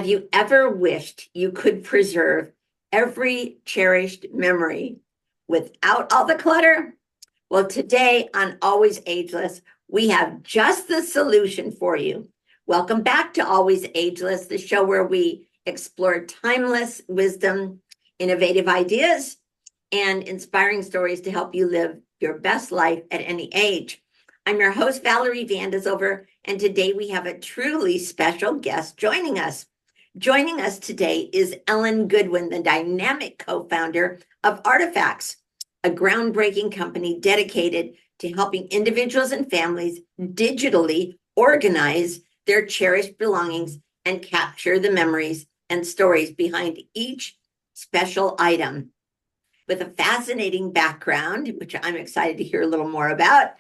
Have you ever wished you could preserve every cherished memory without all the clutter? Well, today on Always Ageless, we have just the solution for you. Welcome back to Always Ageless, the show where we explore timeless wisdom, innovative ideas, and inspiring stories to help you live your best life at any age. I'm your host, Valerie Van de Zilver, and today we have a truly special guest joining us. Joining us today is Ellen Goodwin, the dynamic co-founder of Artifcts, a groundbreaking company dedicated to helping individuals and families digitally organize their cherished belongings and capture the memories and stories behind each special item. With a fascinating background, which I'm excited to hear a little more about,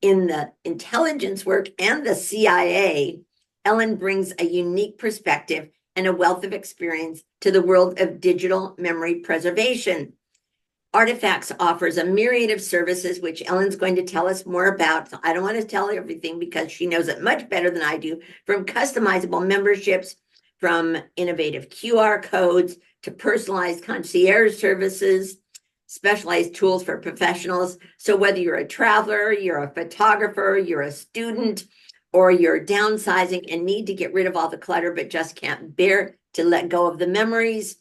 in the intelligence work and the CIA, Ellen brings a unique perspective and a wealth of experience to the world of digital memory preservation. Artifcts offers a myriad of services, which Ellen's going to tell us more about. So I don't want to tell her everything because she knows it much better than I do, from customizable memberships, from innovative QR codes to personalized concierge services, specialized tools for professionals. So whether you're a traveler, you're a photographer, you're a student, or you're downsizing and need to get rid of all the clutter, but just can't bear to let go of the memories,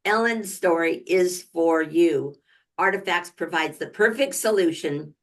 Ellen's story is for you. Artifcts provides the perfect solution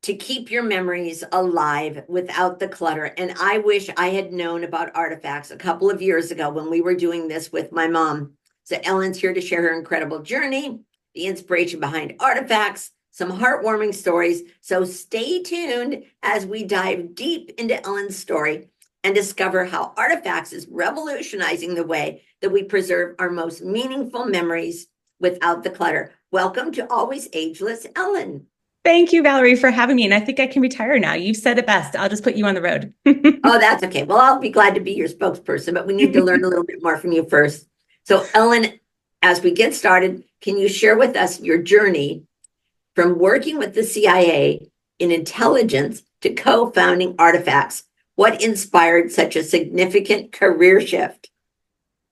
to keep your memories alive without the clutter. And I wish I had known about Artifcts a couple of years ago when we were doing this with my mom. So Ellen's here to share her incredible journey, the inspiration behind Artifcts, some heartwarming stories. So stay tuned as we dive deep into Ellen's story and discover how Artifcts is revolutionizing the way that we preserve our most meaningful memories without the clutter. Welcome to Always Ageless, Ellen. Thank you, Valerie, for having me. And I think I can retire now. You've said it best. I'll just put you on the road. Oh, that's okay. Well, I'll be glad to be your spokesperson, but we need to learn a little bit more from you first. So Ellen, as we get started, can you share with us your journey from working with the CIA in intelligence to co-founding Artifcts? What inspired such a significant career shift?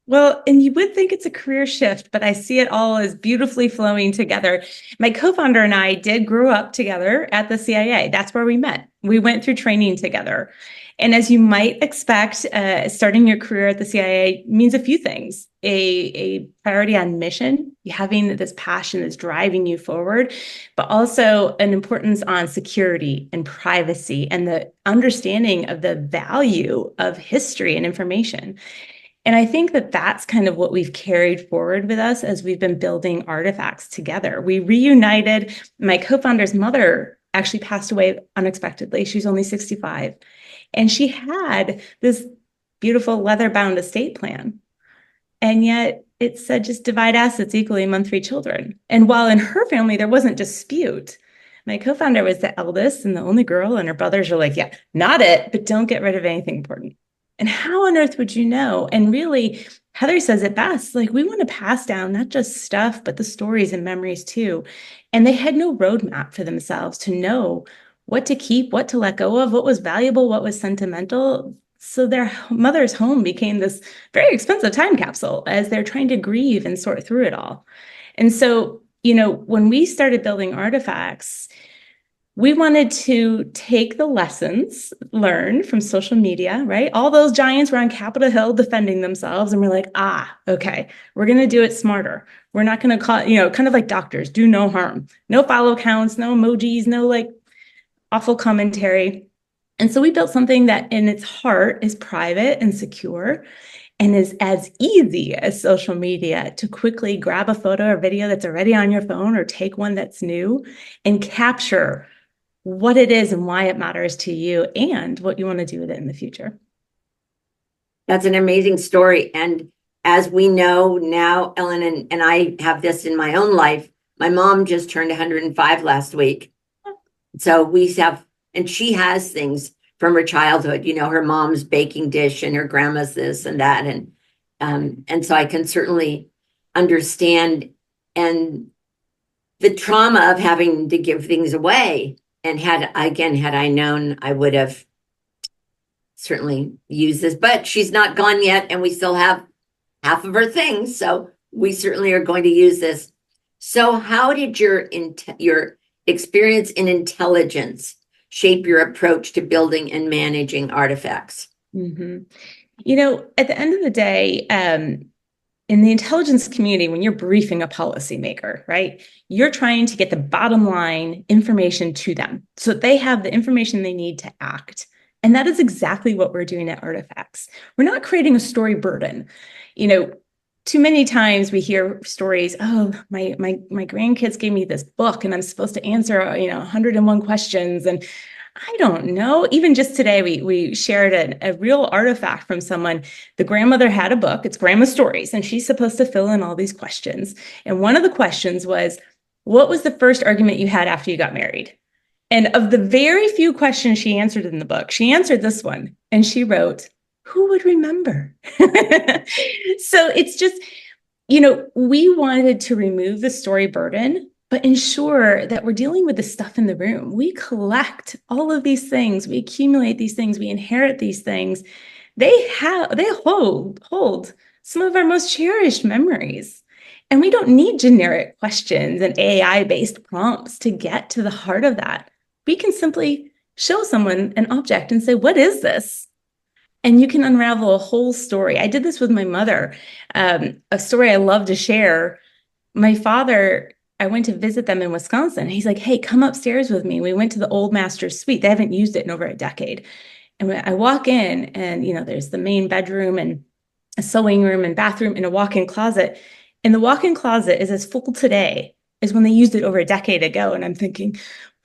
Well, and you would think it's a career shift, but I see it all as beautifully flowing together. My co-founder and I did grow up together at the CIA. That's where we met. We went through training together. And as you might expect, starting your career at the CIA means a few things. A priority on mission, having this passion that's driving you forward, but also an importance on security and privacy and the understanding of the value of history and information. And I think that that's kind of what we've carried forward with us as we've been building Artifcts together. We reunited. My co-founder's mother actually passed away unexpectedly. She's only 65. And she had this beautiful leather-bound estate plan. And yet it said just divide assets equally among 3 children. And while in her family there wasn't dispute, my co-founder was the eldest and the only girl, and her brothers are like, yeah, not it, but don't get rid of anything important. And how on earth would you know? And really, Heather says it best, like we want to pass down not just stuff, but the stories and memories too. And they had no roadmap for themselves to know what to keep, what to let go of, what was valuable, what was sentimental. So their mother's home became this very expensive time capsule as they're trying to grieve and sort through it all. And so, when we started building Artifcts, we wanted to take the lessons learned from social media, right? All those giants were on Capitol Hill defending themselves. And we're like, okay, we're going to do it smarter. We're not going to call, kind of like doctors, do no harm, no follow counts, no emojis, no like awful commentary. And so we built something that in its heart is private and secure and is as easy as social media to quickly grab a photo or video that's already on your phone or take one that's new and capture what it is and why it matters to you and what you want to do with it in the future. That's an amazing story. And as we know now, Ellen, and I have this in my own life, my mom just turned 105 last week. So we have, and she has things from her childhood, her mom's baking dish and her grandma's this and that. And so I can certainly understand and the trauma of having to give things away. And had I known, I would have certainly use this, but she's not gone yet, and we still have half of her things, so we certainly are going to use this. So how did your experience in intelligence shape your approach to building and managing artifacts? Mm-hmm. You know, at the end of the day, in the intelligence community, when you're briefing a policymaker, right, you're trying to get the bottom line information to them so that they have the information they need to act. And that is exactly what we're doing at Artifacts. We're not creating a story burden. You know, too many times we hear stories, oh, my grandkids gave me this book and I'm supposed to answer, 101 questions. And I don't know. Even just today, we shared a real artifact from someone. The grandmother had a book, it's Grandma's Stories, and she's supposed to fill in all these questions. And one of the questions was, what was the first argument you had after you got married? And of the very few questions she answered in the book, she answered this one, and she wrote, who would remember? So it's just, we wanted to remove the story burden, but ensure that we're dealing with the stuff in the room. We collect all of these things, we accumulate these things, we inherit these things. They hold some of our most cherished memories. And we don't need generic questions and AI-based prompts to get to the heart of that. We can simply show someone an object and say, what is this? And you can unravel a whole story. I did this with my mother, a story I love to share. My father, I went to visit them in Wisconsin. He's like, hey, come upstairs with me. We went to the old master's suite. They haven't used it in over a decade. And when I walk in and, there's the main bedroom and a sewing room and bathroom and a walk-in closet. And the walk-in closet is as full today as when they used it over a decade ago. And I'm thinking,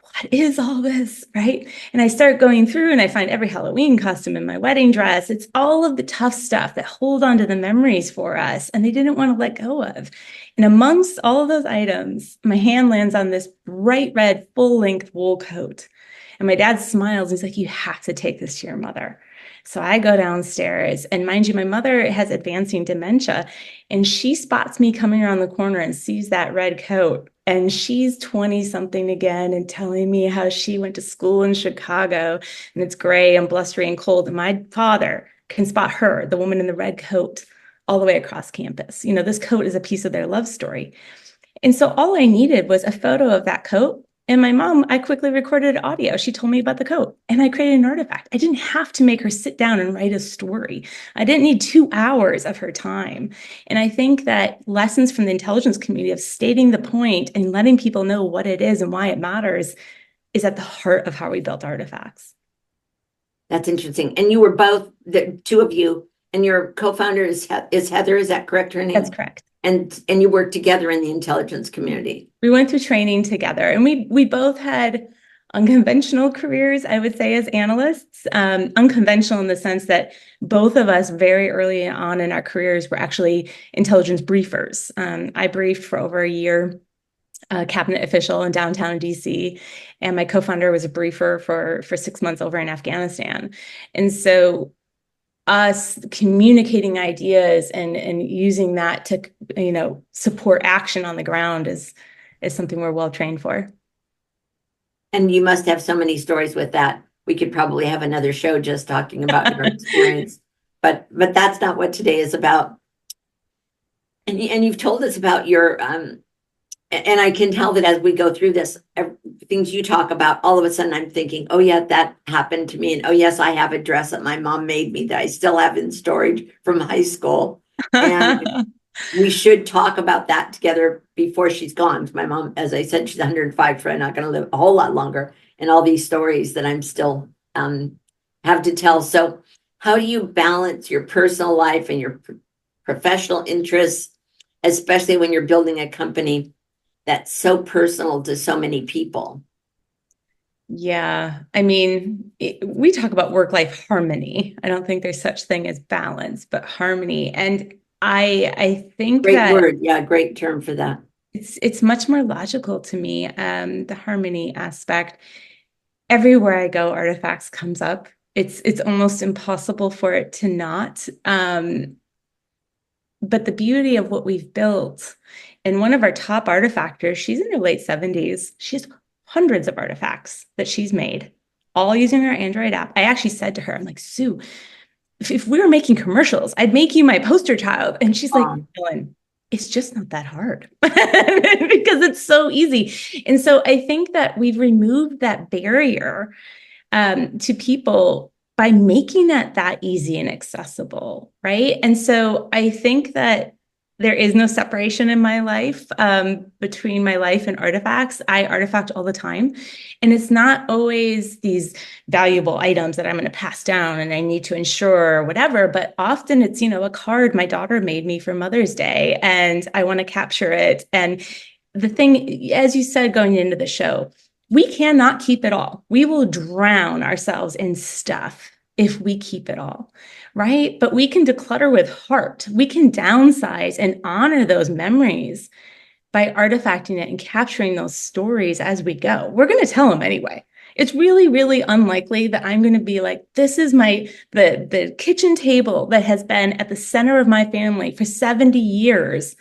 what is all this, right? And I start going through and I find every Halloween costume in my wedding dress. It's all of the tough stuff that hold on to the memories for us and they didn't want to let go of. And amongst all of those items, my hand lands on this bright red full-length wool coat. And my dad smiles. He's like, you have to take this to your mother. So I go downstairs, and mind you, my mother has advancing dementia, and she spots me coming around the corner and sees that red coat. And she's 20 something again and telling me how she went to school in Chicago and it's gray and blustery and cold. And my father can spot her, the woman in the red coat, all the way across campus. This coat is a piece of their love story. And so all I needed was a photo of that coat. And my mom, I quickly recorded audio. She told me about the coat and I created an artifact. I didn't have to make her sit down and write a story. I didn't need 2 hours of her time. And I think that lessons from the intelligence community of stating the point and letting people know what it is and why it matters is at the heart of how we built artifacts. That's interesting. And you were both, the two of you, and your co-founder is Heather, is that correct, her name? That's correct. And you worked together in the intelligence community. We went through training together, and we both had unconventional careers, I would say, as analysts. Unconventional in the sense that both of us very early on in our careers were actually intelligence briefers. I briefed for over a year, a cabinet official in downtown DC, and my co-founder was a briefer for 6 months over in Afghanistan. And so us communicating ideas and using that to, support action on the ground is something we're well trained for. And you must have so many stories with that. We could probably have another show just talking about your experience, but that's not what today is about. And you've told us about your, and I can tell that as we go through this, things you talk about, all of a sudden I'm thinking, oh yeah, that happened to me. And oh yes, I have a dress that my mom made me that I still have in storage from high school. And we should talk about that together before she's gone. My mom, as I said, she's 105, so I'm not going to live a whole lot longer. And all these stories that I'm still have to tell. So how do you balance your personal life and your professional interests, especially when you're building a company that's so personal to so many people? Yeah, I mean, we talk about work-life harmony. I don't think there's such thing as balance, but harmony. And I think great that word. Yeah, great term for that. It's much more logical to me, the harmony aspect. Everywhere I go, artifacts comes up. It's almost impossible for it to not. But the beauty of what we've built, and one of our top artifactors, she's in her late 70s. She has hundreds of artifacts that she's made. all using our Android app. I actually said to her, I'm like, Sue, if we were making commercials, I'd make you my poster child. And she's like, Ellen, it's just not that hard because it's so easy. And so I think that we've removed that barrier to people by making that easy and accessible, right? And so I think that there is no separation in my life between my life and artifacts. I artifact all the time. And it's not always these valuable items that I'm going to pass down and I need to insure or whatever, but often it's, a card my daughter made me for Mother's Day and I want to capture it. And the thing, as you said, going into the show, we cannot keep it all. We will drown ourselves in stuff if we keep it all, right? But we can declutter with heart. We can downsize and honor those memories by artifacting it and capturing those stories as we go. We're going to tell them anyway. It's really, really unlikely that I'm going to be like, this is the kitchen table that has been at the center of my family for 70 years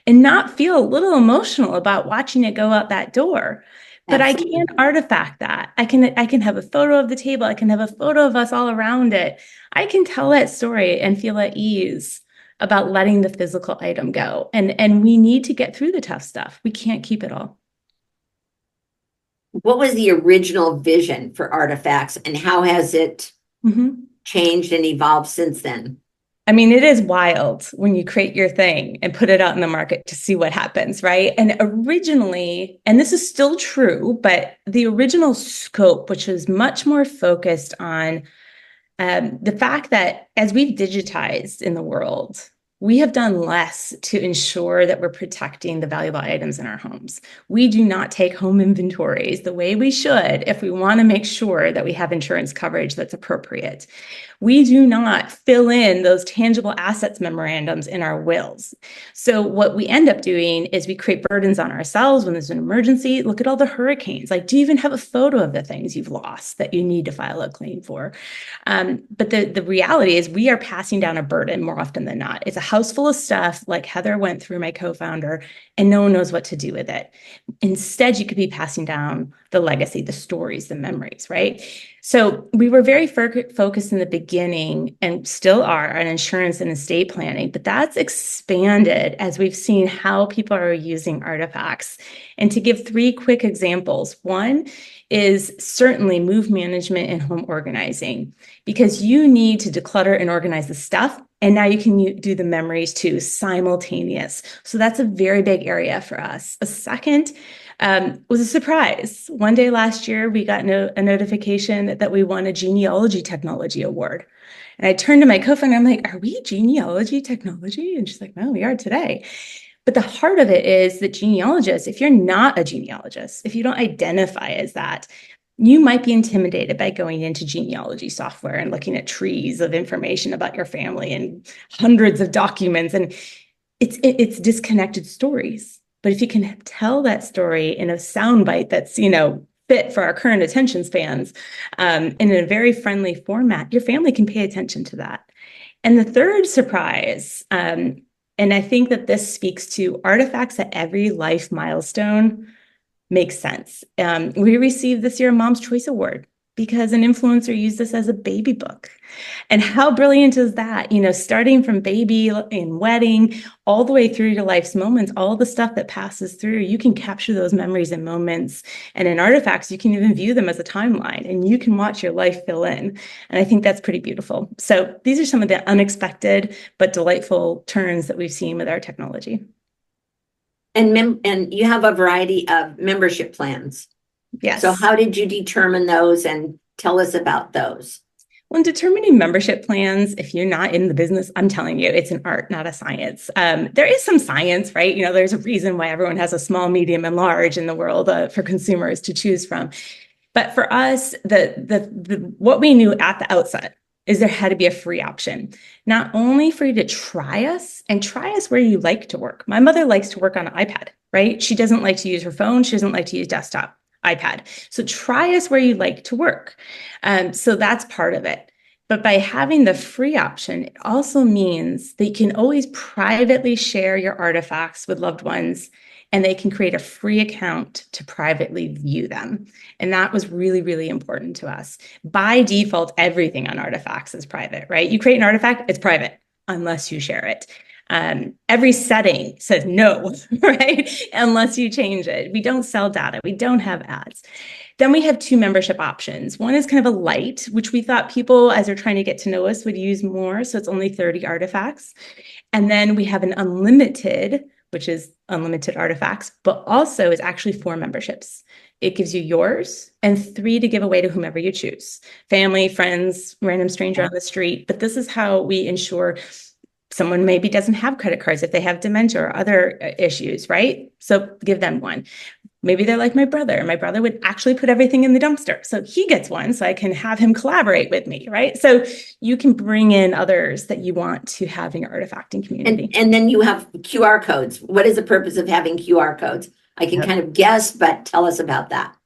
and not feel a little emotional about watching it go out that door. But absolutely. I can't artifact that. I can have a photo of the table. I can have a photo of us all around it. I can tell that story and feel at ease about letting the physical item go. And we need to get through the tough stuff. We can't keep it all. What was the original vision for Artifacts and how has it changed and evolved since then? I mean, it is wild when you create your thing and put it out in the market to see what happens, right? And originally, and this is still true, but the original scope, which was much more focused on the fact that as we've digitized in the world, we have done less to ensure that we're protecting the valuable items in our homes. We do not take home inventories the way we should if we want to make sure that we have insurance coverage that's appropriate. We do not fill in those tangible assets memorandums in our wills. So what we end up doing is we create burdens on ourselves when there's an emergency. Look at all the hurricanes. Like, do you even have a photo of the things you've lost that you need to file a claim for? But the reality is we are passing down a burden more often than not. It's a house full of stuff like Heather went through, my co-founder, and no one knows what to do with it. Instead, you could be passing down the legacy, the stories, the memories, right? So we were very focused in the beginning and still are on insurance and estate planning, but that's expanded as we've seen how people are using artifacts. And to give 3 quick examples, one is certainly move management and home organizing, because you need to declutter and organize the stuff. And now you can do the memories too, simultaneous. So that's a very big area for us. A second was a surprise. One day last year, we got a notification that we won a genealogy technology award. And I turned to my co-founder, I'm like, are we genealogy technology? And she's like, no, we are today. But the heart of it is that genealogists, if you're not a genealogist, if you don't identify as that, you might be intimidated by going into genealogy software and looking at trees of information about your family and hundreds of documents. And it's disconnected stories. But if you can tell that story in a soundbite that's, fit for our current attention spans, in a very friendly format, your family can pay attention to that. And the third surprise, and I think that this speaks to artifacts at every life milestone, makes sense. We received this year a Mom's Choice Award because an influencer used this as a baby book. And how brilliant is that? Starting from baby and wedding, all the way through your life's moments, all the stuff that passes through, you can capture those memories and moments. And in artifacts, you can even view them as a timeline and you can watch your life fill in. And I think that's pretty beautiful. So these are some of the unexpected but delightful turns that we've seen with our technology. And you have a variety of membership plans. Yes. So how did you determine those and tell us about those? When determining membership plans, if you're not in the business, I'm telling you, it's an art, not a science. There is some science, right? There's a reason why everyone has a small, medium, and large in the world for consumers to choose from. But for us, what we knew at the outset is there had to be a free option, not only for you to try us where you like to work. My mother likes to work on an iPad, right? She doesn't like to use her phone. She doesn't like to use desktop. iPad. So try us where you like to work. So that's part of it. But by having the free option, it also means that you can always privately share your artifacts with loved ones and they can create a free account to privately view them. And that was really, really important to us. By default, everything on Artifacts is private, right? You create an artifact, it's private unless you share it. Every setting says no, right? Unless you change it. We don't sell data. We don't have ads. Then we have two membership options. One is kind of a light, which we thought people, as they're trying to get to know us, would use more. So it's only 30 artifacts. And then we have an unlimited, which is unlimited artifacts, but also is actually 4 memberships. It gives you yours and 3 to give away to whomever you choose. Family, friends, random stranger on the street. But this is how we ensure someone maybe doesn't have credit cards if they have dementia or other issues, right? So give them one. Maybe they're like my brother. My brother would actually put everything in the dumpster. So he gets one so I can have him collaborate with me, right? So you can bring in others that you want to have in your artifacting community. And then you have QR codes. What is the purpose of having QR codes? I can kind of guess, but tell us about that.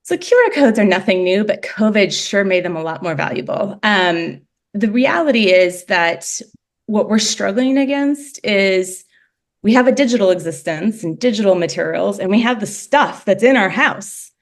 So QR codes are nothing new, but COVID sure made them a lot more valuable. The reality is that what we're struggling against is we have a digital existence and digital materials, and we have the stuff that's in our house,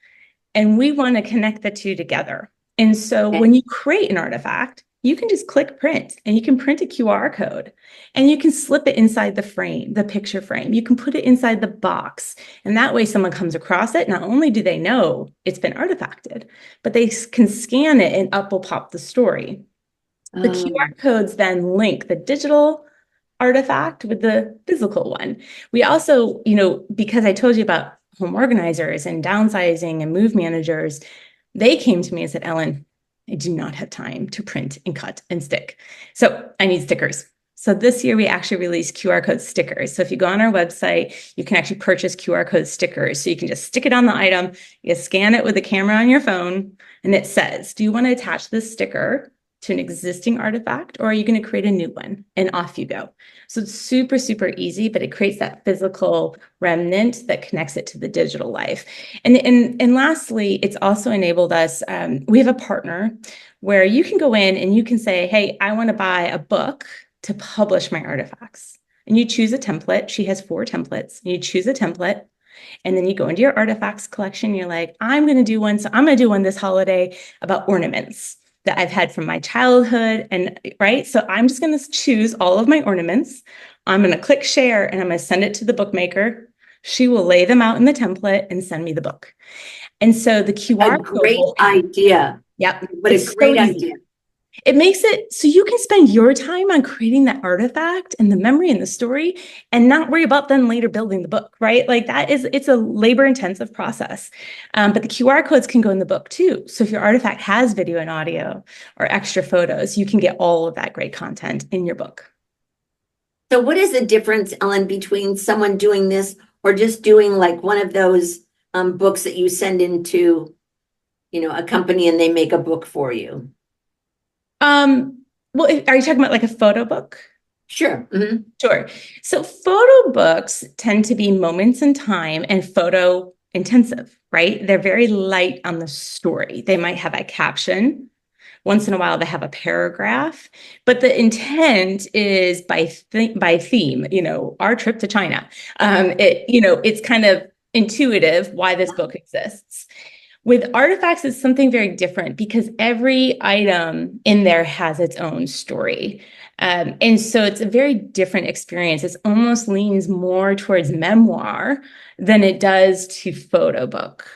and we want to connect the two together. And so when you create an artifact, you can just click print, and you can print a QR code, and you can slip it inside the frame, the picture frame. You can put it inside the box, and that way someone comes across it. Not only do they know it's been artifacted, but they can scan it, and up will pop the story. The QR codes then link the digital artifact with the physical one. We also, because I told you about home organizers and downsizing and move managers, they came to me and said, Ellen, I do not have time to print and cut and stick. So I need stickers. So this year we actually released QR code stickers. So if you go on our website, you can actually purchase QR code stickers. So you can just stick it on the item, you scan it with the camera on your phone, and it says, do you want to attach this sticker to an existing artifact, or are you going to create a new one? And off you go. So it's super, super easy, but it creates that physical remnant that connects it to the digital life. And lastly, it's also enabled us, we have a partner where you can go in and you can say, hey, I want to buy a book to publish my artifacts. And you choose a template. She has 4 templates. You choose a template. And then you go into your artifacts collection. You're like, I'm going to do one. So I'm going to do one this holiday about ornaments that I've had from my childhood. And right. So I'm just going to choose all of my ornaments. I'm going to click share and I'm going to send it to the bookmaker. She will lay them out in the template and send me the book. And so the QR code. Great idea. Yep. What a great idea. It makes it so you can spend your time on creating that artifact and the memory and the story and not worry about then later building the book, right? Like it's a labor intensive process. But the QR codes can go in the book too. So if your artifact has video and audio or extra photos, you can get all of that great content in your book. So what is the difference, Ellen, between someone doing this or just doing like one of those books that you send into, a company and they make a book for you? Well, are you talking about like a photo book? Sure. Mm-hmm. Sure. So photo books tend to be moments in time and photo intensive, right? They're very light on the story. They might have a caption. Once in a while, they have a paragraph, but the intent is by theme, our trip to China. It's kind of intuitive why this book exists. With artifacts, it's something very different because every item in there has its own story. And so it's a very different experience. It almost leans more towards memoir than it does to photo book.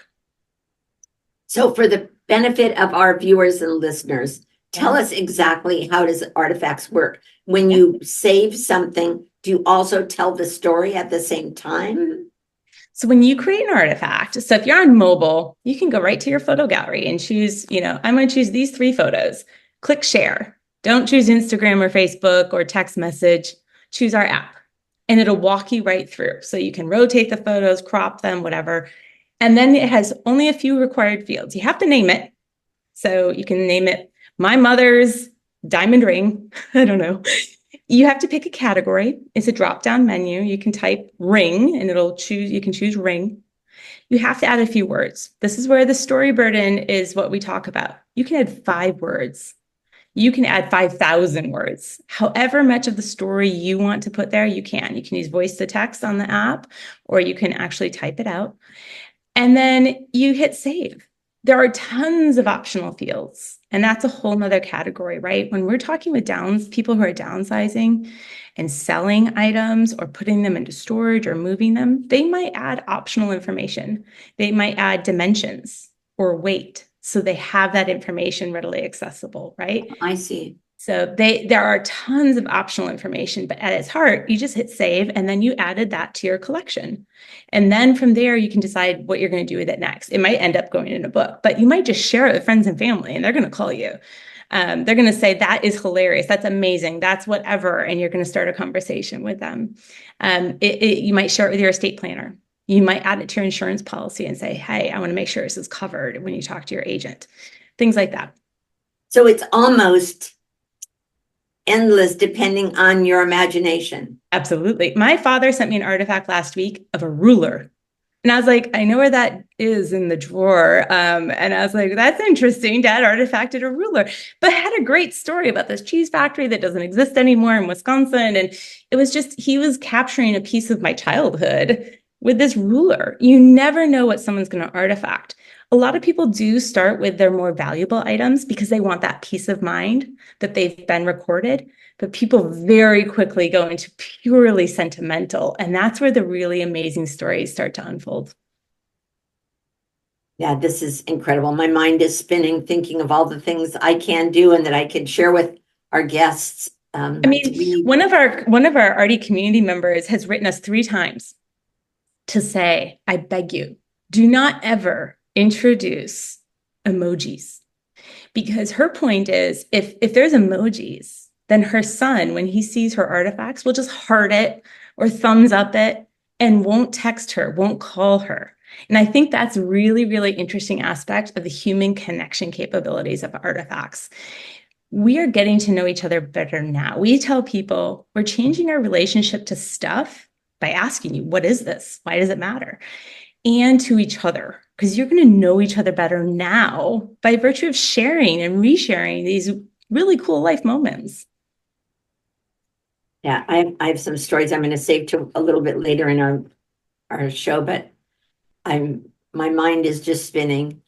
So for the benefit of our viewers and listeners, tell us exactly how does artifacts work? When you save something, do you also tell the story at the same time? So when you create an artifact, so if you're on mobile, you can go right to your photo gallery and choose, I'm going to choose these 3 photos. Click share. Don't choose Instagram or Facebook or text message. Choose our app and it'll walk you right through. So you can rotate the photos, crop them, whatever. And then it has only a few required fields. You have to name it. So you can name it my mother's diamond ring. I don't know. You have to pick a category. It's a drop-down menu. You can type ring and you can choose ring. You have to add a few words. This is where the story burden is what we talk about. You can add 5 words. You can add 5,000 words. However much of the story you want to put there, you can. You can use voice to text on the app, or you can actually type it out. And then you hit save. There are tons of optional fields, and that's a whole nother category, right? When we're talking with people who are downsizing and selling items or putting them into storage or moving them, they might add optional information. They might add dimensions or weight, so they have that information readily accessible, right? I see. So there are tons of optional information, but at its heart, you just hit save and then you added that to your collection. And then from there, you can decide what you're going to do with it next. It might end up going in a book, but you might just share it with friends and family and they're going to call you. They're going to say, that is hilarious. That's amazing. That's whatever. And you're going to start a conversation with them. You might share it with your estate planner. You might add it to your insurance policy and say, hey, I want to make sure this is covered when you talk to your agent. Things like that. So it's almost endless depending on your imagination. Absolutely. My father sent me an artifact last week of a ruler. And I was like, I know where that is in the drawer. And I was like, that's interesting. Dad artifacted a ruler, but had a great story about this cheese factory that doesn't exist anymore in Wisconsin. And it was just, he was capturing a piece of my childhood with this ruler. You never know what someone's going to artifact. A lot of people do start with their more valuable items because they want that peace of mind that they've been recorded. But people very quickly go into purely sentimental. And that's where the really amazing stories start to unfold. Yeah, this is incredible. My mind is spinning, thinking of all the things I can do and that I can share with our guests. I mean, one of our Artie community members has written us 3 times to say, I beg you, do not ever introduce emojis. Because her point is, if there's emojis, then her son, when he sees her artifacts, will just heart it or thumbs up it and won't text her, won't call her. And I think that's really, really interesting aspect of the human connection capabilities of artifacts. We are getting to know each other better now. We tell people we're changing our relationship to stuff by asking you, what is this? Why does it matter? And to each other, because you're going to know each other better now by virtue of sharing and resharing these really cool life moments. Yeah, I have some stories I'm going to save to a little bit later in our show, but my mind is just spinning.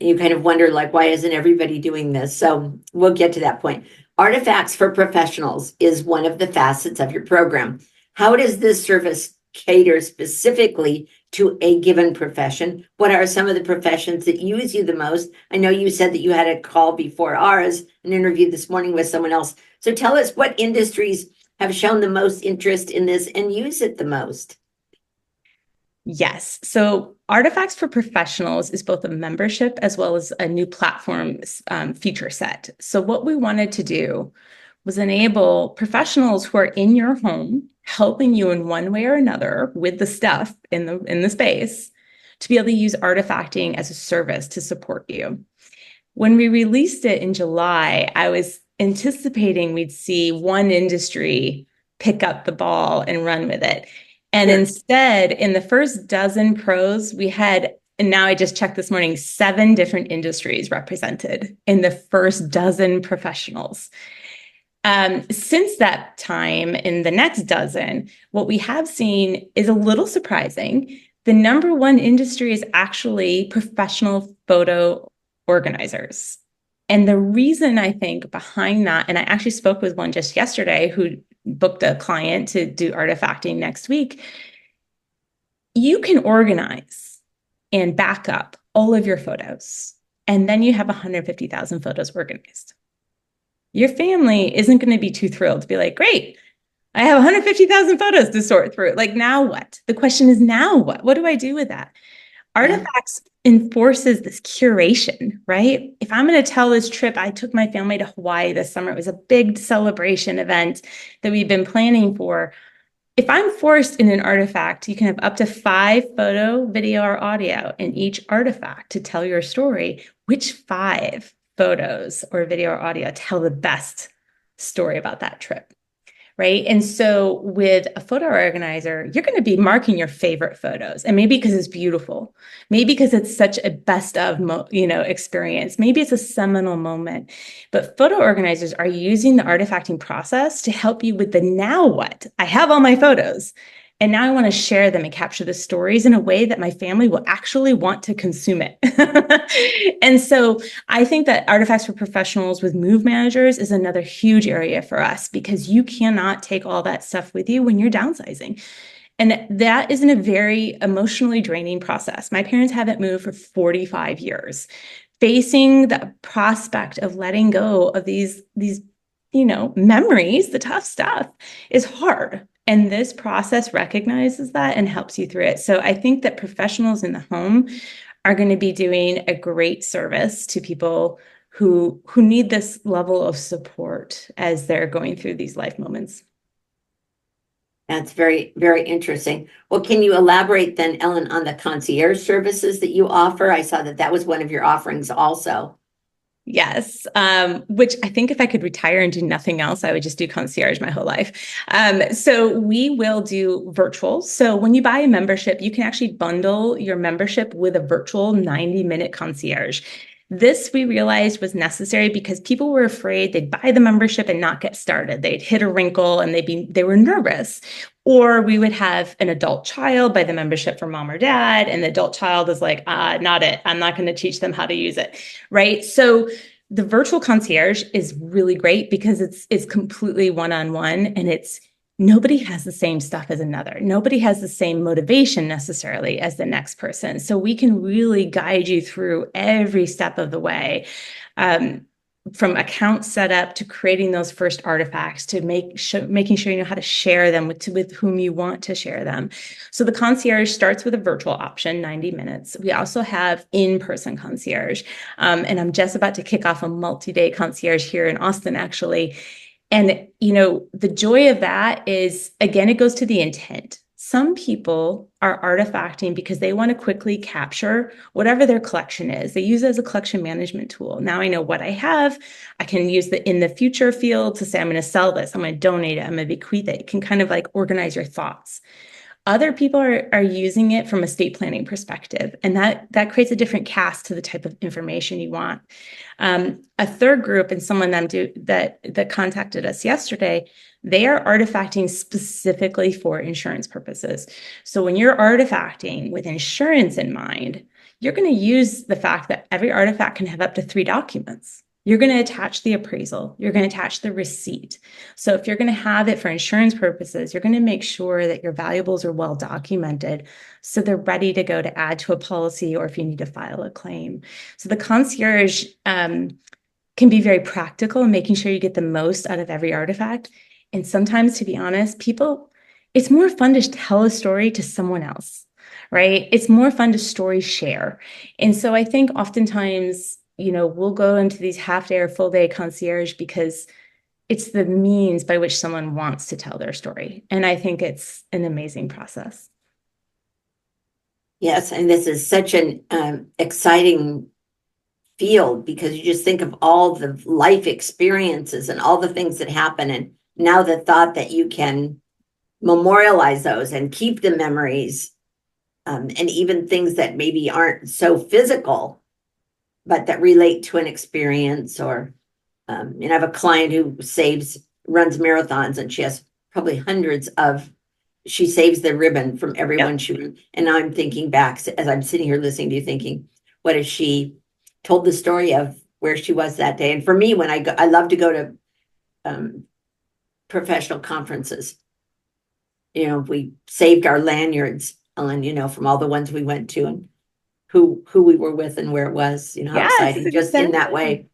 You kind of wonder, like, why isn't everybody doing this? So we'll get to that point. Artifacts for Professionals is one of the facets of your program. How does this service cater specifically to a given profession? What are some of the professions that use you the most? I know you said that you had a call before ours, an interview this morning with someone else. So tell us what industries have shown the most interest in this and use it the most. Yes. So Artifacts for Professionals is both a membership as well as a new platform feature set. So what we wanted to do was enable professionals who are in your home, helping you in one way or another with the stuff in the space, to be able to use artifacting as a service to support you. When we released it in July, I was anticipating we'd see one industry pick up the ball and run with it. And instead, in the first dozen pros, we had, and now I just checked this morning, 7 different industries represented in the first dozen professionals. Since that time, in the next dozen, what we have seen is a little surprising. The number 1 industry is actually professional photo organizers. And the reason I think behind that, and I actually spoke with one just yesterday who booked a client to do artifacting next week. You can organize and back up all of your photos, and then you have 150,000 photos organized. Your family isn't going to be too thrilled to be like, great, I have 150,000 photos to sort through. Like, now what? The question is, now what? What do I do with that? Artifacts enforces this curation, right? If I'm going to tell this trip, I took my family to Hawaii this summer. It was a big celebration event that we've been planning for. If I'm forced in an artifact, you can have up to 5 photo, video, or audio in each artifact to tell your story. Which 5 photos or video or audio tell the best story about that trip, right? And so with a photo organizer, you're going to be marking your favorite photos, and maybe because it's beautiful, maybe because it's such a best of, experience, maybe it's a seminal moment. But photo organizers are using the artifacting process to help you with the now what. I have all my photos, and now I want to share them and capture the stories in a way that my family will actually want to consume it. And so I think that Artifacts for Professionals with Move Managers is another huge area for us, because you cannot take all that stuff with you when you're downsizing. And that isn't a very emotionally draining process. My parents haven't moved for 45 years. Facing the prospect of letting go of these memories, the tough stuff, is hard. And this process recognizes that and helps you through it. So I think that professionals in the home are going to be doing a great service to people who need this level of support as they're going through these life moments. That's very, very interesting. Well, can you elaborate then, Ellen, on the concierge services that you offer? I saw that was one of your offerings also. Yes, which I think if I could retire and do nothing else, I would just do concierge my whole life. So we will do virtual. So when you buy a membership, you can actually bundle your membership with a virtual 90-minute concierge. This we realized was necessary because people were afraid they'd buy the membership and not get started. They'd hit a wrinkle and they were nervous. Or we would have an adult child buy the membership for mom or dad, and the adult child is like, not it. I'm not going to teach them how to use it, right? So the virtual concierge is really great because it's completely one-on-one, and nobody has the same stuff as another. Nobody has the same motivation necessarily as the next person. So we can really guide you through every step of the way, from account setup to creating those first artifacts to making sure you know how to share them with whom you want to share them. So the concierge starts with a virtual option, 90 minutes. We also have in-person concierge. And I'm just about to kick off a multi-day concierge here in Austin, actually. And, the joy of that is, again, it goes to the intent. Some people are artifacting because they want to quickly capture whatever their collection is. They use it as a collection management tool. Now I know what I have. I can use the in the future field to say, I'm going to sell this. I'm going to donate it. I'm going to bequeath it. It can kind of like organize your thoughts. Other people are using it from a estate planning perspective, and that creates a different cast to the type of information you want. A third group, and someone that contacted us yesterday, they are artifacting specifically for insurance purposes. So when you're artifacting with insurance in mind, you're going to use the fact that every artifact can have up to 3 documents. You're going to attach the appraisal. You're going to attach the receipt. So if you're going to have it for insurance purposes, you're going to make sure that your valuables are well documented so they're ready to go to add to a policy, or if you need to file a claim. So the concierge can be very practical in making sure you get the most out of every artifact. And sometimes, to be honest, it's more fun to tell a story to someone else, right? It's more fun to story share. And so I think oftentimes, we'll go into these half-day or full-day concierge because it's the means by which someone wants to tell their story. And I think it's an amazing process. Yes, and this is such an exciting field, because you just think of all the life experiences and all the things that happen. And now the thought that you can memorialize those and keep the memories, and even things that maybe aren't so physical, but that relate to an experience. Or, I have a client who runs marathons, and she has probably she saves the ribbon from everyone. Yep. And now I'm thinking back as I'm sitting here listening to you, thinking, what if she told the story of where she was that day? And for me, when I love to go to professional conferences. We saved our lanyards, Ellen, from all the ones we went to, and who we were with and where it was, how exciting, just in that way.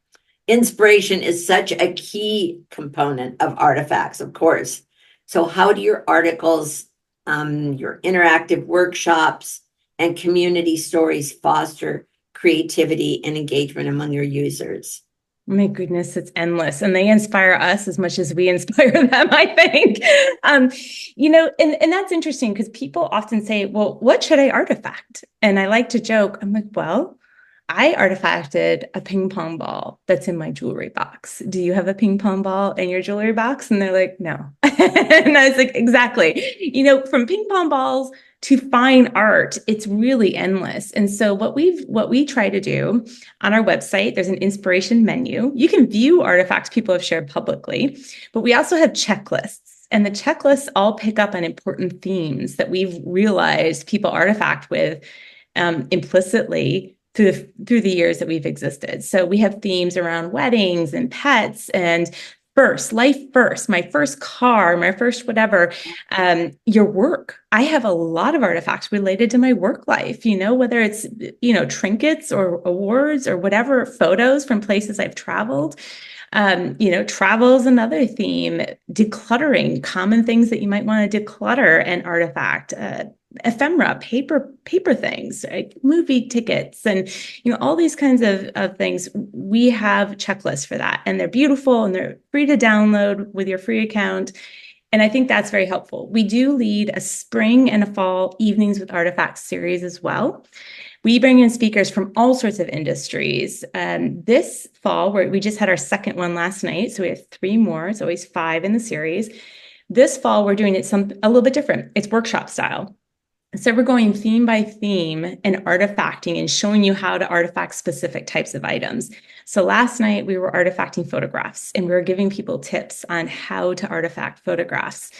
Inspiration is such a key component of artifacts, of course. So how do your articles, your interactive workshops, and community stories foster creativity and engagement among your users? My goodness, it's endless. And they inspire us as much as we inspire them, I think. And that's interesting because people often say, well, what should I artifact? And I like to joke, I'm like, well, I artifacted a ping pong ball that's in my jewelry box. Do you have a ping pong ball in your jewelry box? And they're like, no. And I was like, exactly. From ping pong balls to fine art, it's really endless. And so what we try to do on our website, there's an inspiration menu. You can view artifacts people have shared publicly, but we also have checklists. And the checklists all pick up on important themes that we've realized people artifact with implicitly through the years that we've existed. So we have themes around weddings and pets and life first, my first car, my first whatever, your work. I have a lot of artifacts related to my work life, whether it's, trinkets or awards or whatever, photos from places I've traveled. Travel is another theme, decluttering, common things that you might want to declutter and artifact, ephemera, paper things, like movie tickets, and all these kinds of things. We have checklists for that, and they're beautiful and they're free to download with your free account. And I think that's very helpful. We do lead a spring and a fall evenings with artifacts series as well. We bring in speakers from all sorts of industries. This fall, we just had our second one last night, so we have 3 more. It's always 5 in the series. This fall, we're doing it a little bit different. It's workshop style. So we're going theme by theme and artifacting and showing you how to artifact specific types of items. So last night we were artifacting photographs, and we were giving people tips on how to artifact photographs.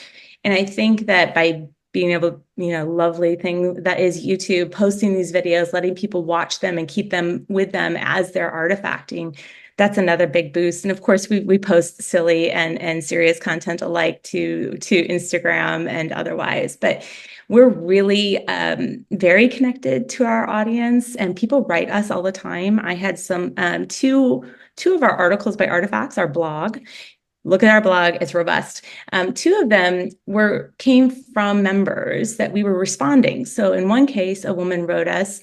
And I think that by being able, lovely thing that is YouTube, posting these videos, letting people watch them and keep them with them as they're artifacting, that's another big boost. And of course, we post silly and serious content alike to Instagram and otherwise. But we're really very connected to our audience, and people write us all the time. I had some two of our articles by Artifacts, our blog. Look at our blog, it's robust. 2 of them came from members that we were responding. So in one case, a woman wrote us,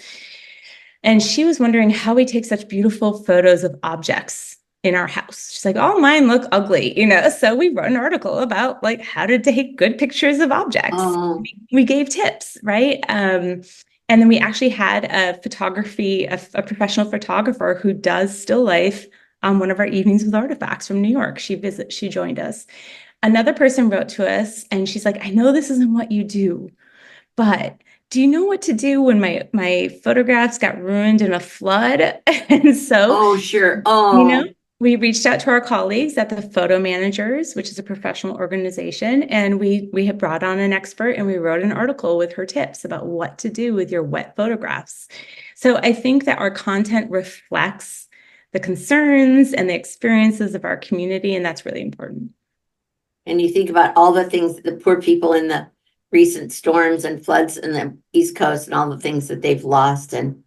and she was wondering how we take such beautiful photos of objects in our house. She's like, oh, mine look ugly, So we wrote an article about how to take good pictures of objects. Oh. We gave tips, right? And then we actually had a professional photographer who does still life on one of our evenings with artifacts from New York. She joined us. Another person wrote to us, and she's like, I know this isn't what you do, but do you know what to do when my photographs got ruined in a flood? And so, Sure. Oh. We reached out to our colleagues at the Photo Managers, which is a professional organization, and we have brought on an expert, and we wrote an article with her tips about what to do with your wet photographs. So I think that our content reflects the concerns and the experiences of our community, and that's really important. And you think about all the things, the poor people in the recent storms and floods in the East Coast and all the things that they've lost, and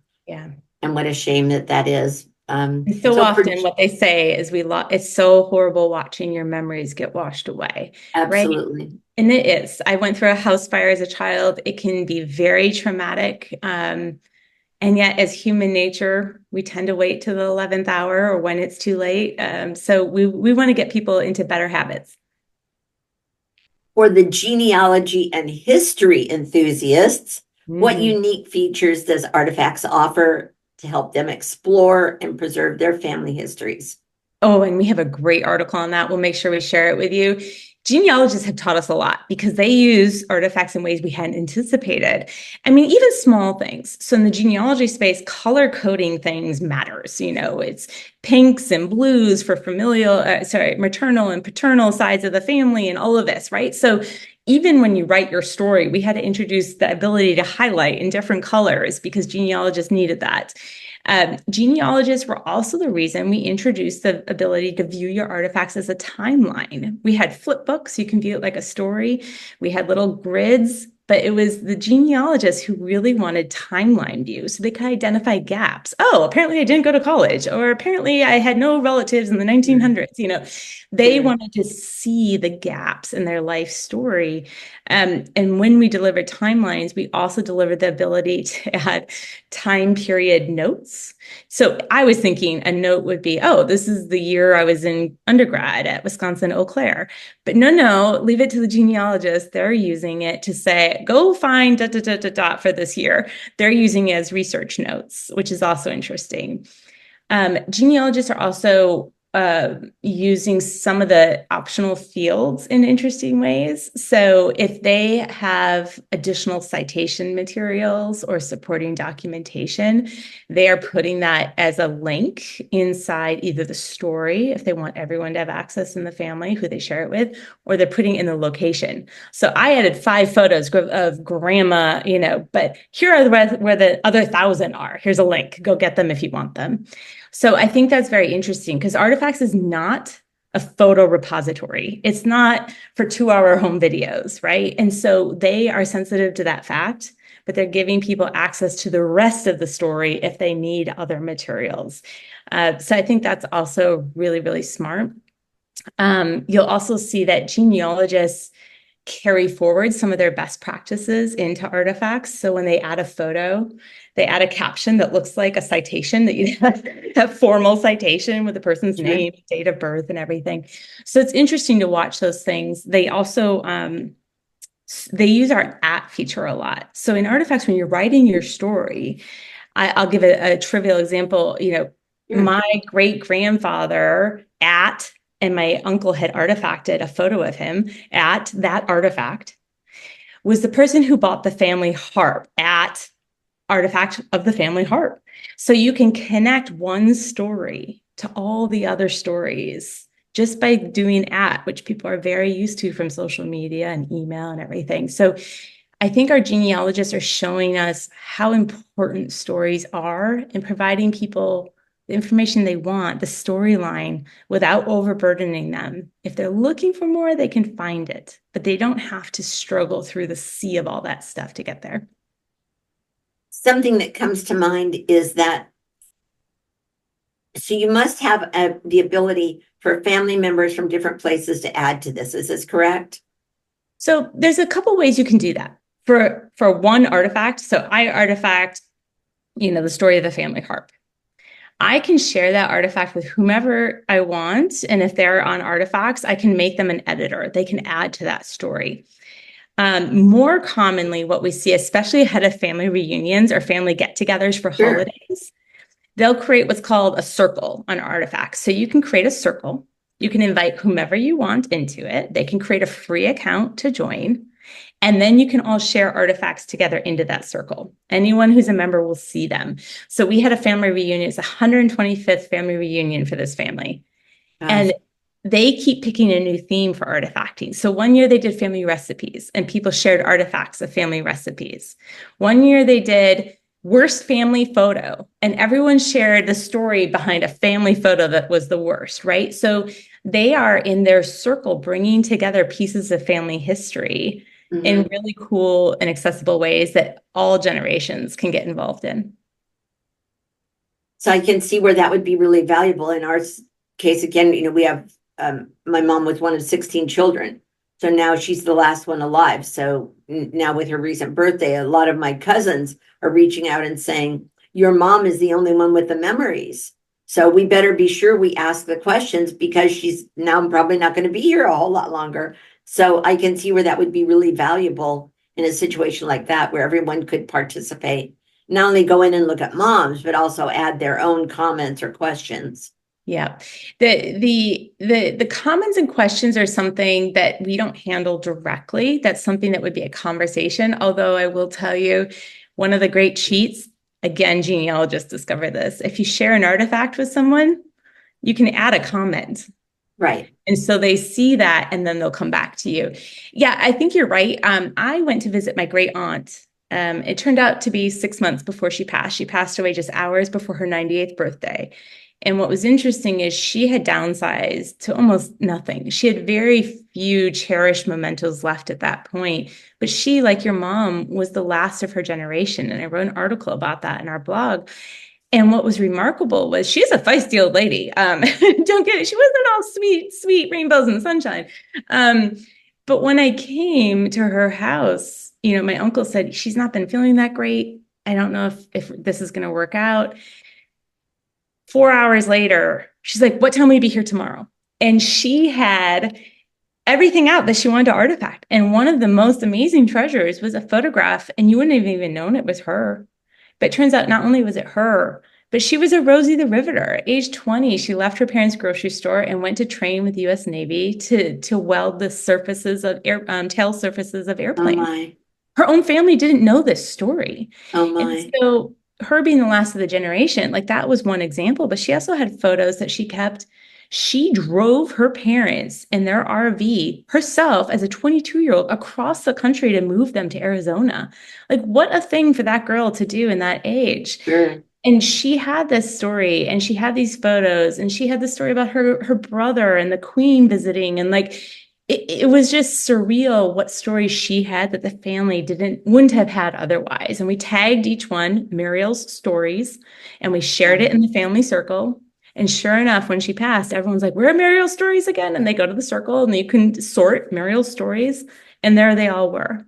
what a shame that is. So often what they say is it's so horrible watching your memories get washed away. Absolutely. Right? And it is. I went through a house fire as a child. It can be very traumatic. And yet as human nature, we tend to wait till the 11th hour or when it's too late. So we want to get people into better habits. For the genealogy and history enthusiasts, what unique features does Artifacts offer to help them explore and preserve their family histories? Oh, and we have a great article on that. We'll make sure we share it with you. Genealogists have taught us a lot because they use artifacts in ways we hadn't anticipated. I mean, even small things. So in the genealogy space, color coding things matters. It's pinks and blues for maternal and paternal sides of the family and all of this, right? So even when you write your story, we had to introduce the ability to highlight in different colors because genealogists needed that. Genealogists were also the reason we introduced the ability to view your artifacts as a timeline. We had flip books, you can view it like a story. We had little grids, but it was the genealogists who really wanted timeline views so they could identify gaps. Oh, apparently I didn't go to college, or apparently I had no relatives in the 1900s. They wanted to see the gaps in their life story. And when we delivered timelines, we also delivered the ability to add time period notes. So I was thinking a note would be, oh, this is the year I was in undergrad at Wisconsin Eau Claire. But no, leave it to the genealogist. They're using it to say, it, go find ... for this year. They're using it as research notes, which is also interesting. Genealogists are also using some of the optional fields in interesting ways. So if they have additional citation materials or supporting documentation, they are putting that as a link inside either the story, if they want everyone to have access in the family who they share it with, or they're putting it in the location. So I added 5 photos of grandma, but here are where the other 1,000 are. Here's a link. Go get them if you want them. So I think that's very interesting because Artifacts is not a photo repository. It's not for 2-hour home videos, right? And so they are sensitive to that fact, but they're giving people access to the rest of the story if they need other materials. So I think that's also really, really smart. You'll also see that genealogists carry forward some of their best practices into Artifacts. So when they add a photo, they add a caption that looks like a citation, that you have formal citation with the person's name, date of birth, and everything. So it's interesting to watch those things. They also they use our @ feature a lot. So in Artifacts, when you're writing your story, I'll give a trivial example. My great grandfather and my uncle had artifacted a photo of him at that artifact, was the person who bought the family harp at artifact of the family harp. So you can connect one story to all the other stories just by doing @ which people are very used to from social media and email and everything. So I think our genealogists are showing us how important stories are in providing people the information they want, the storyline, without overburdening them. If they're looking for more, they can find it, but they don't have to struggle through the sea of all that stuff to get there. Something that comes to mind is that, so you must have the ability for family members from different places to add to this. Is this correct? So there's a couple ways you can do that. For one artifact, so I artifact, the story of the family harp. I can share that artifact with whomever I want. And if they're on Artifacts, I can make them an editor. They can add to that story. More commonly, what we see, especially ahead of family reunions or family get-togethers for holidays, they'll create what's called a circle on Artifacts. So you can create a circle. You can invite whomever you want into it. They can create a free account to join. And then you can all share artifacts together into that circle. Anyone who's a member will see them. So we had a family reunion. It's the 125th family reunion for this family. Gosh. And they keep picking a new theme for artifacting. So one year they did family recipes and people shared artifacts of family recipes. One year they did worst family photo and everyone shared the story behind a family photo that was the worst, right? So they are in their circle bringing together pieces of family history in really cool and accessible ways that all generations can get involved in. So I can see where that would be really valuable. In our case, again, we have, my mom was one of 16 children. So now she's the last one alive. So now with her recent birthday, a lot of my cousins are reaching out and saying, your mom is the only one with the memories. So we better be sure we ask the questions because she's now probably not going to be here a whole lot longer. So I can see where that would be really valuable in a situation like that, where everyone could participate, not only go in and look at moms, but also add their own comments or questions. Yeah. The comments and questions are something that we don't handle directly. That's something that would be a conversation. Although I will tell you, one of the great cheats, again, genealogists discover this. If you share an artifact with someone, you can add a comment. Right. And so they see that and then they'll come back to you. Yeah, I think you're right. I went to visit my great aunt. It turned out to be 6 months before she passed. She passed away just hours before her 98th birthday. And what was interesting is she had downsized to almost nothing. She had very few cherished mementos left at that point. But she, like your mom, was the last of her generation. And I wrote an article about that in our blog. And what was remarkable was she's a feisty old lady. Don't get it. She wasn't all sweet rainbows and sunshine. But when I came to her house, my uncle said, she's not been feeling that great. I don't know if this is going to work out. 4 hours later, she's like, what time will you be here tomorrow? And she had everything out that she wanted to artifact. And one of the most amazing treasures was a photograph, and you wouldn't have even known it was her. But it turns out not only was it her, but she was a Rosie the Riveter. At age 20, she left her parents' grocery store and went to train with the U.S. Navy to weld the surfaces of tail surfaces of Oh airplanes. my, Her own family didn't know this story. oh And my. so her being the last of the generation, like that was one example, but she also had photos that she kept. She drove her parents in their RV herself as a 22-year-old across the country to move them to Arizona. Like, what a thing for that girl to do in that age. Sure. And she had this story, and she had these photos, and she had the story about her brother and the queen visiting, and like it was just surreal what stories she had that the family wouldn't have had otherwise. And we tagged each one Muriel's stories, and we shared it in the family circle. And sure enough, when she passed, everyone's like, "Where are Muriel's stories again?" And they go to the circle, and you can sort Muriel's stories, and there they all were.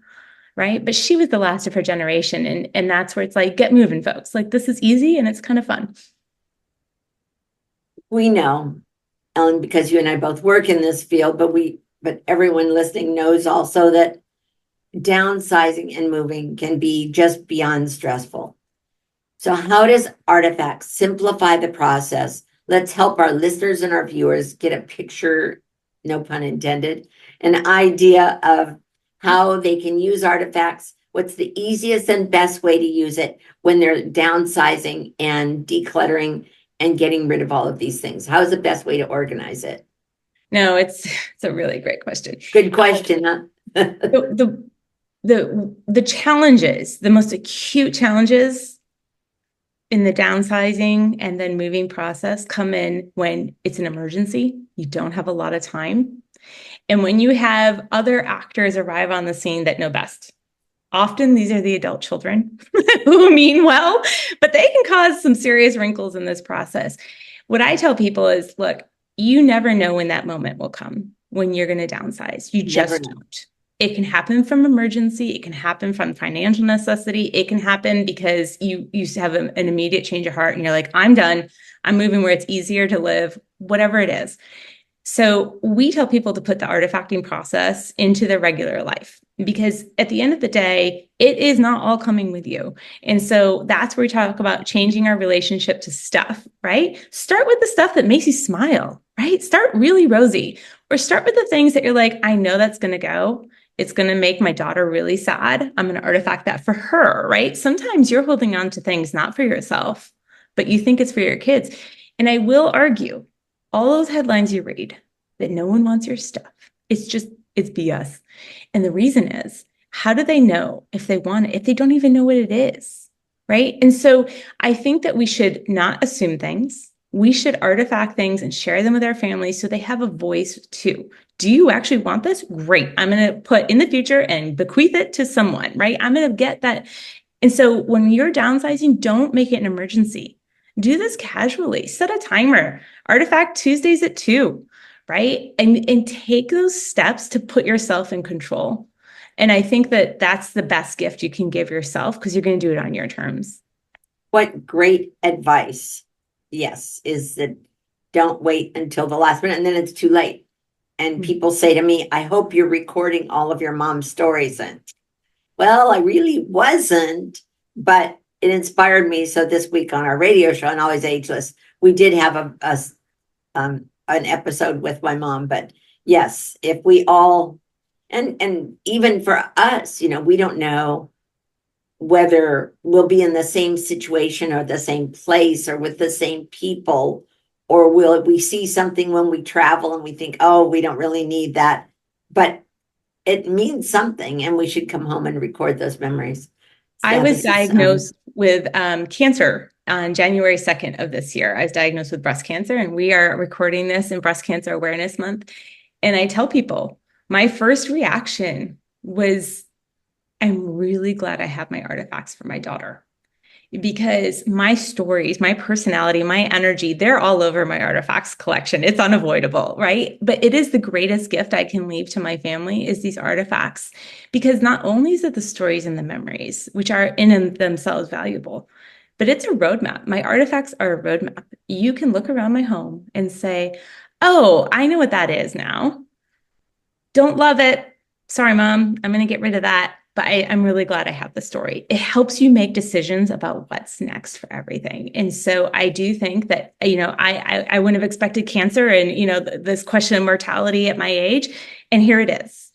Right. But she was the last of her generation. And that's where it's like, get moving, folks. Like, this is easy and it's kind of fun. We know, Ellen, because you and I both work in this field, but everyone listening knows also that downsizing and moving can be just beyond stressful. So how does Artifacts simplify the process? Let's help our listeners and our viewers get a picture, no pun intended, an idea of how they can use Artifacts. What's the easiest and best way to use it when they're downsizing and decluttering and getting rid of all of these things? How is the best way to organize it? No, it's a really great question. Good question, huh? The challenges, the most acute challenges in the downsizing and then moving process come in when it's an emergency. You don't have a lot of time. And when you have other actors arrive on the scene that know best. Often these are the adult children who mean well, but they can cause some serious wrinkles in this process. What I tell people is, look, you never know when that moment will come when you're going to downsize. You just don't. It can happen from emergency. It can happen from financial necessity. It can happen because you have an immediate change of heart and you're like, I'm done. I'm moving where it's easier to live, whatever it is. So we tell people to put the artifacting process into their regular life, because at the end of the day, it is not all coming with you. And so that's where we talk about changing our relationship to stuff, right? Start with the stuff that makes you smile, right? Start really rosy, or start with the things that you're like, I know that's going to go. It's going to make my daughter really sad. I'm going to artifact that for her, right? Sometimes you're holding on to things not for yourself, but you think it's for your kids. And I will argue, all those headlines you read that no one wants your stuff, it's BS. And the reason is, how do they know if they want it, if they don't even know what it is, right? And so I think that we should not assume things. We should artifact things and share them with our families so they have a voice too. Do you actually want this? Great. I'm going to put in the future and bequeath it to someone, right? I'm going to get that. And so when you're downsizing, don't make it an emergency. Do this casually. Set a timer. Artifact Tuesdays at 2, right? And take those steps to put yourself in control. And I think that that's the best gift you can give yourself, because you're going to do it on your terms. What great advice. Yes, is that don't wait until the last minute and then it's too late. And people say to me, I hope you're recording all of your mom's stories. And well, I really wasn't, but it inspired me. So this week on our radio show on Always Ageless, we did have an episode with my mom. But yes, if we all, and even for us, we don't know whether we'll be in the same situation or the same place or with the same people, or will we see something when we travel and we think, oh, we don't really need that, but it means something, and we should come home and record those memories. I was diagnosed with cancer on January 2nd of this year. I was diagnosed with breast cancer, and we are recording this in Breast Cancer Awareness Month. And I tell people, my first reaction was, I'm really glad I have my artifacts for my daughter, because my stories, my personality, my energy, they're all over my artifacts collection. It's unavoidable, right? But it is the greatest gift I can leave to my family, is these artifacts, because not only is it the stories and the memories, which are in themselves valuable, but it's a roadmap. My artifacts are a roadmap. You can look around my home and say, oh, I know what that is now. Don't love it. Sorry, mom. I'm going to get rid of that. But I'm really glad I have the story. It helps you make decisions about what's next for everything. And so I do think that, I wouldn't have expected cancer and, this question of mortality at my age. And here it is.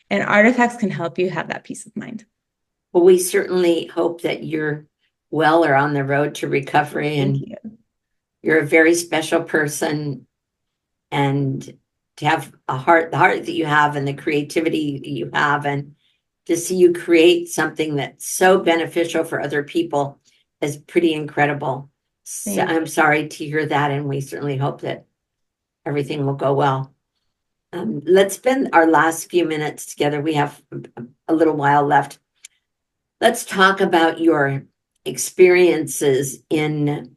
And artifacts can help you have that peace of mind. Well, we certainly hope that you're well or on the road to recovery. And you're a very special person. And to have the heart that you have and the creativity that you have, and to see you create something that's so beneficial for other people is pretty incredible. So I'm sorry to hear that, and we certainly hope that everything will go well. Let's spend our last few minutes together. We have a little while left. Let's talk about your experiences in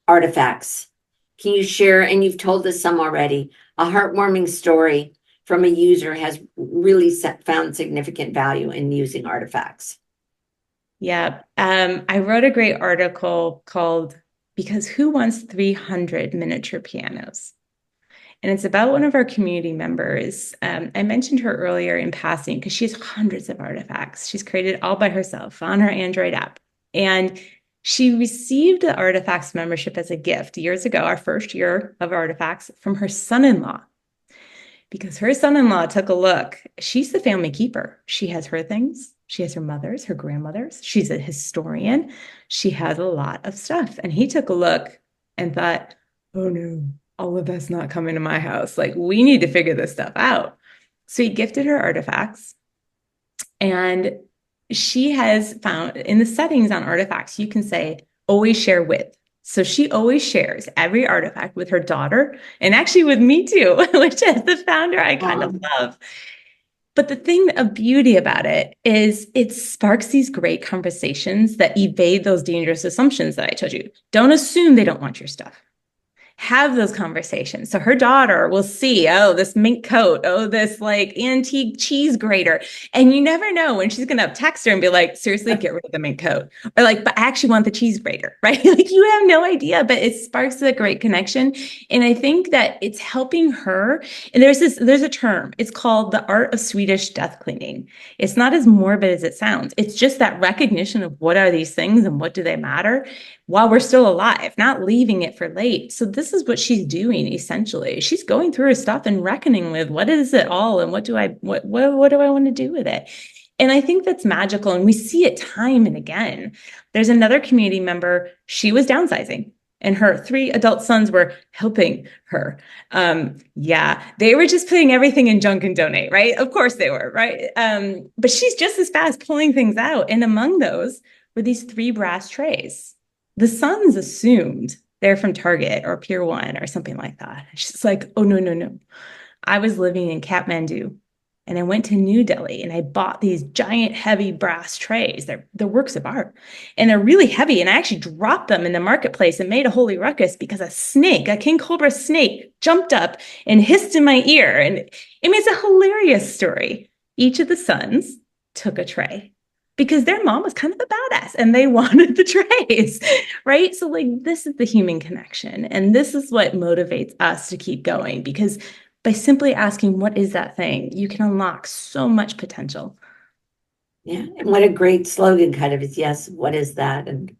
Artifacts. Can you share, and you've told us some already, a heartwarming story from a user has really found significant value in using Artifacts? Yeah. I wrote a great article called Because Who Wants 300 Miniature Pianos? And it's about one of our community members. I mentioned her earlier in passing because she has hundreds of artifacts. She's created all by herself on her Android app. And she received the Artifacts membership as a gift years ago, our first year of Artifacts, from her son-in-law. Because her son-in-law took a look. She's the family keeper. She has her things. She has her mother's, her grandmother's. She's a historian. She has a lot of stuff. And he took a look and thought, oh no, all of that's not coming to my house. Like, we need to figure this stuff out. So he gifted her artifacts. And she has found in the settings on Artifacts, you can say, always share with. So she always shares every artifact with her daughter, and actually with me too, which as the founder, I kind of love. But the thing of beauty about it is it sparks these great conversations that evade those dangerous assumptions that I told you. Don't assume they don't want your stuff. Have those conversations. So her daughter will see, oh, this mink coat, oh, this like antique cheese grater. And you never know when she's going to text her and be like, seriously, get rid of the mink coat. Or like, but I actually want the cheese grater, right? Like, you have no idea, but it sparks a great connection. And I think that it's helping her. And there's a term, it's called the art of Swedish death cleaning. It's not as morbid as it sounds. It's just that recognition of what are these things and what do they matter while we're still alive, not leaving it for late. So this is what she's doing essentially. She's going through her stuff and reckoning with what is it all and what do I want to do with it? And I think that's magical. And we see it time and again. There's another community member, she was downsizing and her 3 adult sons were helping her. They were just putting everything in junk and donate, right? Of course they were, right? But she's just as fast pulling things out. And among those were these 3 brass trays. The sons assumed they're from Target or Pier 1 or something like that. She's like, oh, no. I was living in Kathmandu and I went to New Delhi and I bought these giant, heavy brass trays. They're works of art and they're really heavy. And I actually dropped them in the marketplace and made a holy ruckus because a king cobra snake, jumped up and hissed in my ear. And I mean, it's a hilarious story. Each of the sons took a tray, because their mom was kind of a badass and they wanted the trays, right? So like, this is the human connection. And this is what motivates us to keep going, because by simply asking, what is that thing? You can unlock so much potential. Yeah. And what a great slogan kind of is, yes, what is that? And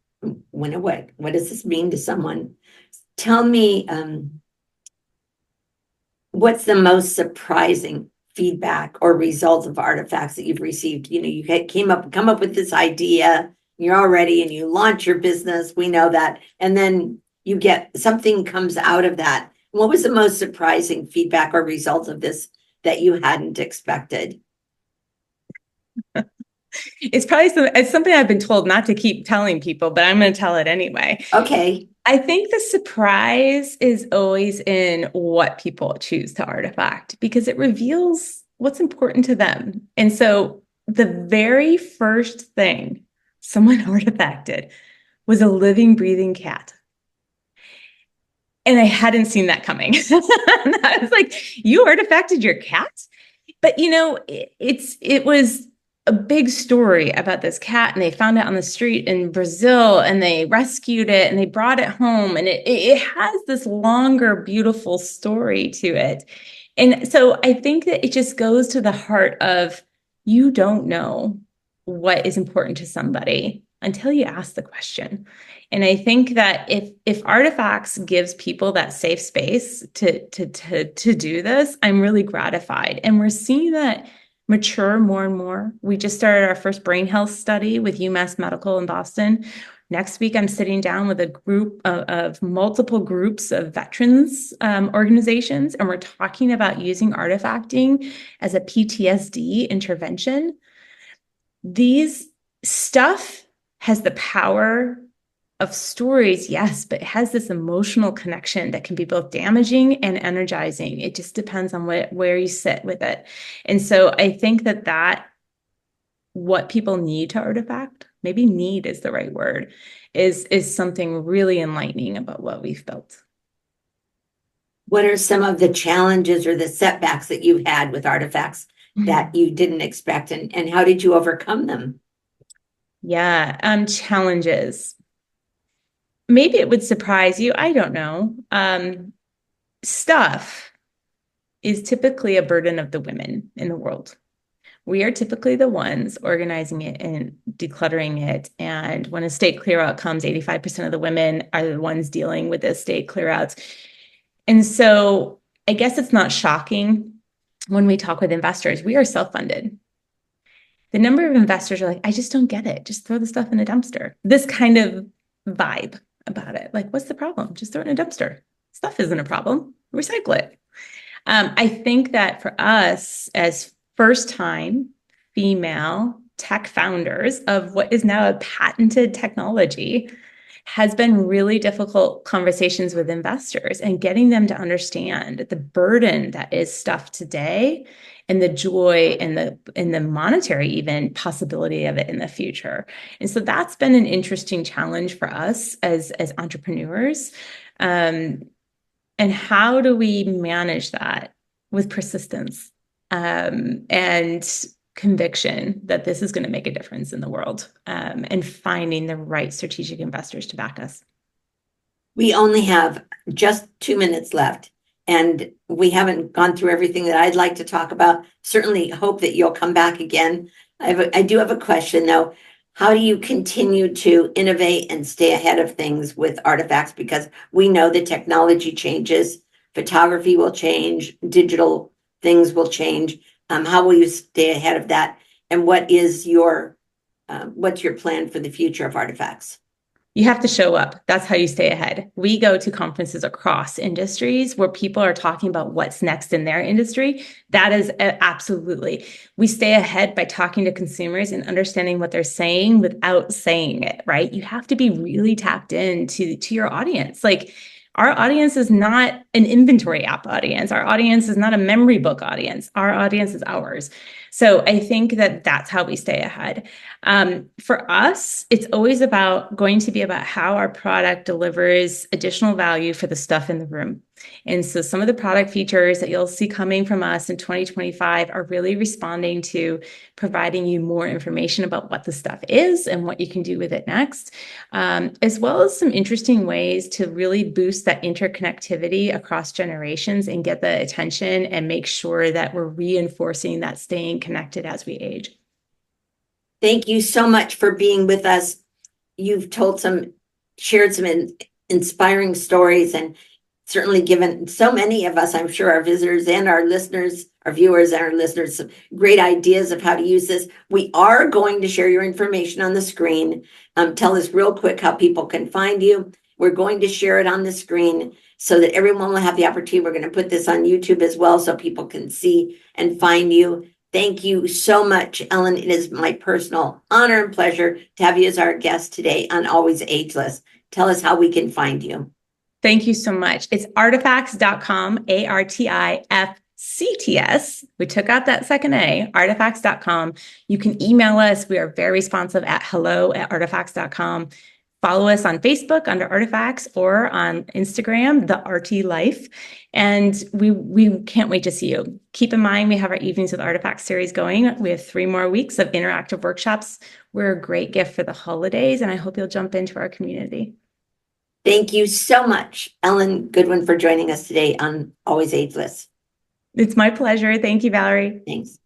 what does this mean to someone? Tell me, what's the most surprising feedback or results of artifacts that you've received? You come up with this idea, you're all ready and you launch your business. We know that. And then you get something comes out of that. What was the most surprising feedback or result of this that you hadn't expected? It's probably it's something I've been told not to keep telling people, but I'm going to tell it anyway. Okay. I think the surprise is always in what people choose to artifact, because it reveals what's important to them. And so the very first thing someone artifacted was a living, breathing cat. And I hadn't seen that coming. I was like, you artifacted your cat? But it was a big story about this cat, and they found it on the street in Brazil and they rescued it and they brought it home, and it has this longer, beautiful story to it. And so I think that it just goes to the heart of you don't know what is important to somebody until you ask the question. And I think that if Artifacts gives people that safe space to do this, I'm really gratified. And we're seeing that mature more and more. We just started our first brain health study with UMass Medical in Boston. Next week, I'm sitting down with a group of multiple groups of veterans organizations, and we're talking about using artifacting as a PTSD intervention. These stuff has the power of stories, yes, but it has this emotional connection that can be both damaging and energizing. It just depends on where you sit with it. And so I think that what people need to artifact, maybe need is the right word, is something really enlightening about what we've built. What are some of the challenges or the setbacks that you've had with artifacts that you didn't expect, and how did you overcome them? Yeah, challenges. Maybe it would surprise you. I don't know. Stuff is typically a burden of the women in the world. We are typically the ones organizing it and decluttering it. And when estate clear out comes, 85% of the women are the ones dealing with the estate clear outs. And so I guess it's not shocking when we talk with investors, we are self-funded. The number of investors are like, I just don't get it. Just throw the stuff in a dumpster. This kind of vibe about it. Like, what's the problem? Just throw it in a dumpster. Stuff isn't a problem. Recycle it. I think that for us as first-time female tech founders of what is now a patented technology has been really difficult conversations with investors and getting them to understand the burden that is stuff today and the joy and the monetary even possibility of it in the future. And so that's been an interesting challenge for us as entrepreneurs. And how do we manage that with persistence and conviction that this is going to make a difference in the world, and finding the right strategic investors to back us? We only have just 2 minutes left, and we haven't gone through everything that I'd like to talk about. Certainly hope that you'll come back again. I do have a question though. How do you continue to innovate and stay ahead of things with artifacts? Because we know the technology changes, photography will change, digital things will change. How will you stay ahead of that? And what's your plan for the future of artifacts? You have to show up. That's how you stay ahead. We go to conferences across industries where people are talking about what's next in their industry. That is absolutely. We stay ahead by talking to consumers and understanding what they're saying without saying it, right? You have to be really tapped into your audience. Like, our audience is not an inventory app audience. Our audience is not a memory book audience. Our audience is ours. So I think that that's how we stay ahead. For us, it's always going to be about how our product delivers additional value for the stuff in the room. And so some of the product features that you'll see coming from us in 2025 are really responding to providing you more information about what the stuff is and what you can do with it next, as well as some interesting ways to really boost that interconnectivity across generations and get the attention and make sure that we're reinforcing that staying connected as we age. Thank you so much for being with us. You've shared some inspiring stories, and certainly given so many of us, I'm sure our visitors and our listeners, our viewers and our listeners, some great ideas of how to use this. We are going to share your information on the screen. Tell us real quick how people can find you. We're going to share it on the screen so that everyone will have the opportunity. We're going to put this on YouTube as well so people can see and find you. Thank you so much, Ellen. It is my personal honor and pleasure to have you as our guest today on Always Ageless. Tell us how we can find you. Thank you so much. It's artifacts.com, Artifcts. We took out that second A, artifacts.com. You can email us. We are very responsive at hello@artifacts.com. Follow us on Facebook under Artifacts or on Instagram, The Arty Life. And we can't wait to see you. Keep in mind, we have our Evenings with Artifacts series going. We have 3 more weeks of interactive workshops. We're a great gift for the holidays, and I hope you'll jump into our community. Thank you so much, Ellen Goodwin, for joining us today on Always Ageless. It's my pleasure. Thank you, Valerie. Thanks.